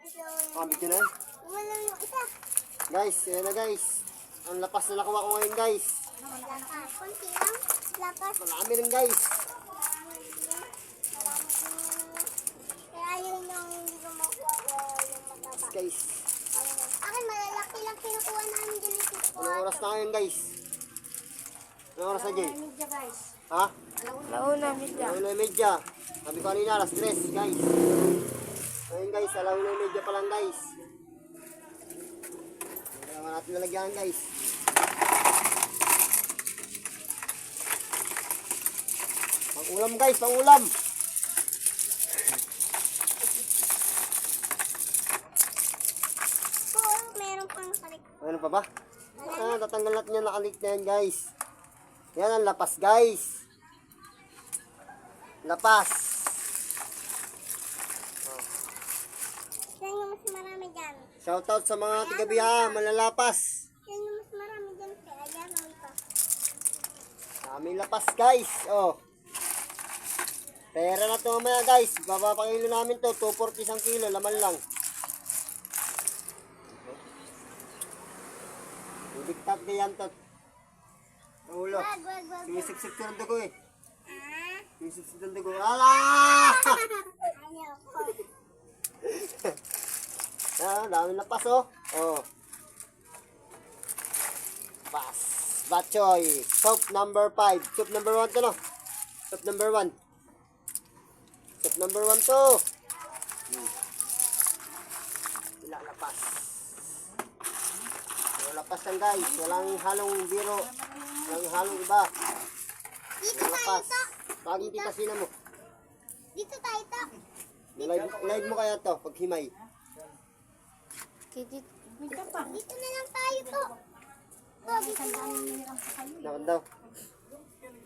Kabit ko na yan. Wala yung isa. Guys, ayan na guys. Ang lapas na nakuha ko ngayon guys. Lakas. Kunti lang. Lakas. Marami rin guys. Marami din. Kaya yun yung hindi ko makuha ko yung mataba. Guys, Akin malalaki lang kinukuha namin dyan yung anong oras na ngayon guys? Anong oras na Jay? Media guys. Ha? Launa, midya. 1:30. Sabi ko kanina, alas 3 guys. Ngayon guys, 1:30 pa lang guys. Hindi naman natin lalagyan guys. Pang-ulam guys, pang-ulam. Meron pang kalik. Ano pa ba? Tatanggal natin yung nakalik na yan guys. Yan ang lapas guys. Lapas. Yan yung mas marami dyan. Shoutout sa mga tigabiha, malalapas. Yan yung mas marami dyan. Kaya yan ang ito. Daming lapas guys. Oh. Pera na to mamaya guys. Babapakilo namin to. 240 isang kilo. Laman lang. Diktat na yan to. Ang ulo. Wag. Sinisip-sip ko ng dugo eh. Ah? Sinisip-sip ng dugo. Ala! Ayaw ko. Ah, daming lapas oh. Oh. Pas. Batchoy. Soap number 5. Soap number 1 to no. Soap number 1. Soap number 1 to. Wala lapas. Wala lapas lang guys. Walang halong biro. Walang halong iba. Dito Wala tayo lapas. to. Pagi tita sina mo. Dito tayo to. Live mo kaya to pag himay. Kidit. Dito na lang tayo to. To, dito na lang. Nakan daw.